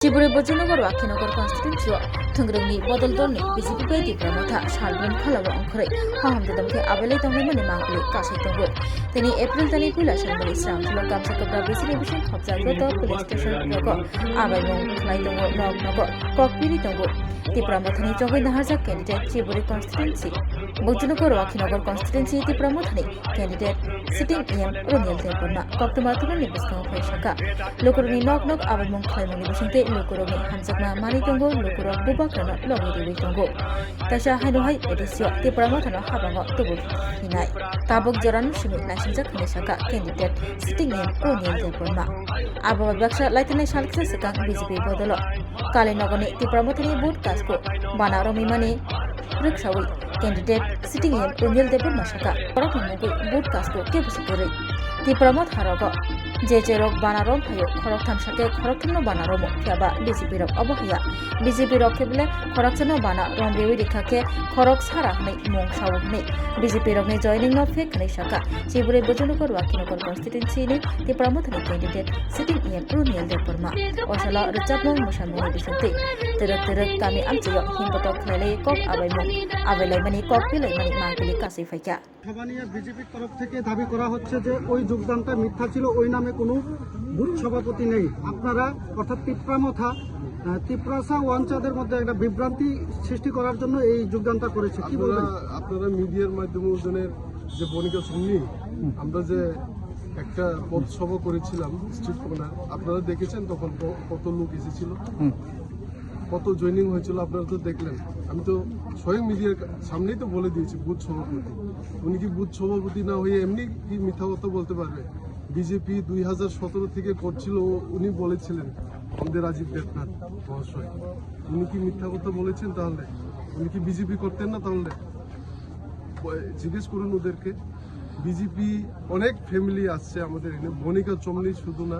Cibure Bojonogor Wakinogor constituency Tungrani Bodol Doni BJP Baiti Pramotha Shalbran Khalawa Onkore Hahamdadamke Abele Tongmani Mangli Kashi Tongo Teni April Tani Pula Shalmari Islam Tulo Kamsa Kabra BC Division Khopsa Goto Police Station Logo Abaimong Khlai Tongo Nog Nogo Kokpiri Tongo Ti Pramothani Jogai Naharja candidate Cibure constituency Bojonogor Wakinogor constituency Ti Pramothani candidate sitting EM Roniel Terpurna Koktumatuna Nibiskang Faishaka Lokoroni Nog Nog Abaimong Khlai Mani Bisinte Lokoroni Hamzakna Mani Tongo Lokorok Bubakrano Logi Dewi Tongo Tasha Hanuhai Edisio Ti Pramothano Habango Tubu Hinai Tabok Joran Shimi Nasinjak Nishaka candidate sitting EM Roniel Terpurna Abo Baksha Laitane Shalksa Sekang BJP Bodolo Kali Nogoni Ti Pramothani Boot Kasko Bana Romimani Rikshawi candidate sitting in Roniel Terpurna Shaka Korok Boot Kasko Kebusipuri Ti Pramoth Harogo JJ Rok Banarom Hayo Korok Tamshake Korokno Banaromo Kiaba BJP Rok Obohaya BJP Rok Kebule Korokno Bana Rombewi Dikake Korok Sara Nei Mong Shawne BJP Rok Ne joining no fake Nei Shaka Cibure Bojonogor Wakinogor constituency ni Ti Pramothani candidate sitting in Roniel Terpurna Osala Rajatno Mushamoni Bisante Terek kami amciyo himbotok khele kok abailai mani kok pilai mani mangkili kasi faika সভানিয়া বিজেপির তরফ থেকে দাবি করা হচ্ছে যে ওই যোগদানটা মিথ্যা ছিল ওই নামে কোনো বুথ সভাপতি নেই আপনারা অর্থাৎ তিপ্রাসা ওয়ানচাদের মধ্যে একটা বিভ্রান্তি সৃষ্টি করার জন্য এই যোগদানটা করেছে কি বলবেন আপনারা মিডিয়ার মাধ্যমে ওজনের যে বনিকা শুননি আমরা যে একটা পথ সভা করেছিলাম স্ট্রিট কর্নার আপনারা দেখেছেন তখন কত লোক এসেছিল কত জয়েনিং হয়েছিল আপনারা তো দেখলেন আমি তো স্বয়ং মিডিয়ার সামনেই তো বলে দিয়েছি বুথ সভাপতি উনি কি বুথ সভাপতি না হয়ে এমনি কি মিথ্যা কথা বলতে পারবে বিজেপি 2017 থেকে করছিল উনি বলেছিলেন আমাদের রাজীব দেবনাথ মহাশয় উনি কি মিথ্যা কথা বলেছেন তাহলে উনি কি বিজেপি করতেন না তাহলে জিজ্ঞেস করুন ওদেরকে বিজেপি অনেক ফ্যামিলি আসছে আমাদের এখানে বনিকা চমনি শুধু না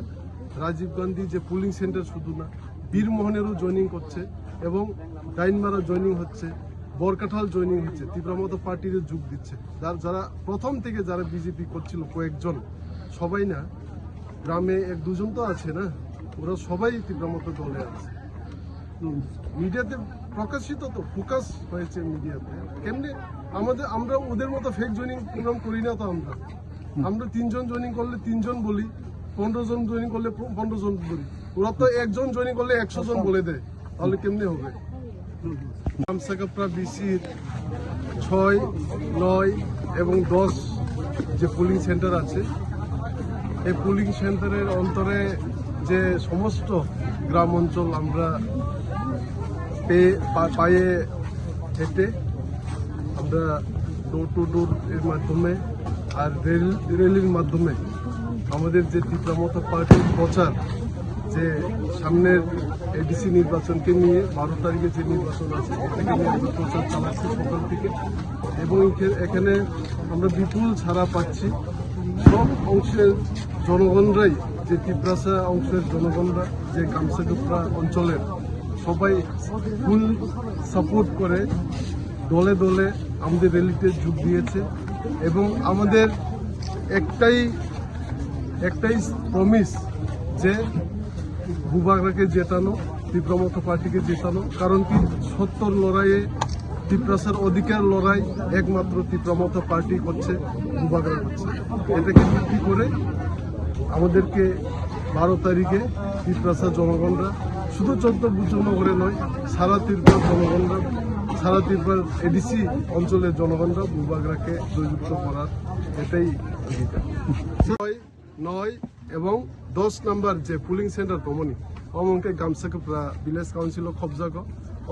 রাজীব গান্ধী যে পুলিং সেন্টার শুধু না বীরমোহনেরও জয়েনিং করছে এবং ডাইনমারা জয়েনিং হচ্ছে বরকাঠাল জয়েনিং হচ্ছে তীব্রমত পার্টির যোগ দিচ্ছে যারা প্রথম থেকে যারা বিজেপি করছিল কয়েকজন সবাই না গ্রামে এক দুজন তো আছে না ওরা সবাই তীব্রমত দলে আছে মিডিয়াতে প্রকাশিত তো ফোকাস হয়েছে মিডিয়াতে কেমনে আমরা ওদের মতো ফেক জয়েনিং প্রোগ্রাম করি না তো আমরা 3 জন জয়েনিং করলে 3 জন বলি 15 জন জয়েনিং করলে 15 জন বলি ওরা তো একজন জয়েনিং করলে 100 জন বলে দেয় তাহলে কেমনে হবে কামসাকাপ্রা বিসির 6, 9 এবং 10 যে পুলিং সেন্টার আছে এই পুলিং সেন্টারের অন্তরে যে সমস্ত গ্রাম অঞ্চল আমরা পায়ে হেঁটে আমরা ডোর টু ডোর এর মাধ্যমে আর রেলির মাধ্যমে আমাদের যে তীব্রমত পার্টির প্রচার যে সামনের এডিসি নির্বাচনকে নিয়ে 12 তারিখে যে নির্বাচন আছে এটাকে নিয়ে আমরা প্রচার চালাচ্ছি সকাল থেকে এবং এখানে আমরা বিপুল ছাড়া পাচ্ছি সব অংশের জনগণরাই যে তিপ্রাসা অংশের জনগণরা যে কামসাকাপ্রা অঞ্চলের সবাই ফুল সাপোর্ট করে দলে দলে আমাদের র্যালিতে যোগ দিয়েছে এবং আমাদের একটাই প্রমিস যে বুবাগরাকে জেতানো তীব্রমত পার্টিকে জেতানো কারণ কি সত্যর লড়াইয়ে তিপ্রাসার অধিকার লড়াই একমাত্র তীব্রমত পার্টি করছে বুবাগরা করছে এটাকে ভিত্তি করে আমাদেরকে 12 তারিখে তিপ্রাসা জনগণরা শুধু 14 বুজনগরে নয় সারা ত্রিপুরার জনগণরা সারা ত্রিপুরার এডিসি অঞ্চলের জনগণরা বুবাগরাকে জয়যুক্ত করার এটাই অধিকার 9 এবং 10 নম্বর যে পুলিং সেন্টার তমনি অমংকে গামসাকাপ্রা ভিলেজ কাউন্সিল খবজাগ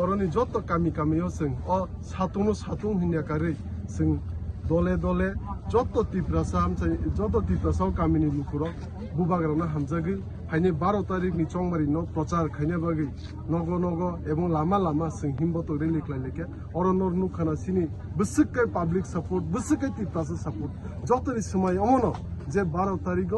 অরনি যত কামিও जों সাতুং হিনিয়াকারে जों দলে দলে যত তীব্রাসাও কামিনি লুকুরক বুবাগ্রানা হামজাগি ফাইনে 12 তারিখনি চংমারি ন প্রচার খাইনে বাগি নগ এবং লামা जों হিমবত রেলি ক্লাইলেকে অরনর নুখানা সিনি বসুককে পাবলিক সাপোর্ট বসুককে তীব্রাসা সাপোর্ট যতনি সময় অমন যে 12 তারিখ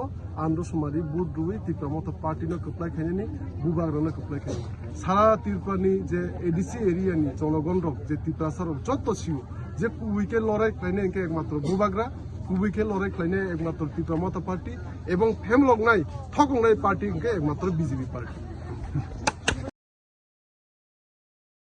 আন্দ্র সমারি বুধ রুই তীব্রমত পার্টিনো কপ্লাই খাইনি বুবাগ্রানা কপ্লাই খাইনি সারা ত্রিপুরানি যে এডিসি এরিয়ানি জনগণ রক যে তীব্রাসার যত সিও যে কুইকে লড়াই খাইনে একমাত্র বুবাগ্রা কুবিকে লড়াই খাইনে একমাত্র তীব্রমত পার্টি এবং ফেমলগনাই ঠকংনাই পার্টি একমাত্র বিজেপি পার্টি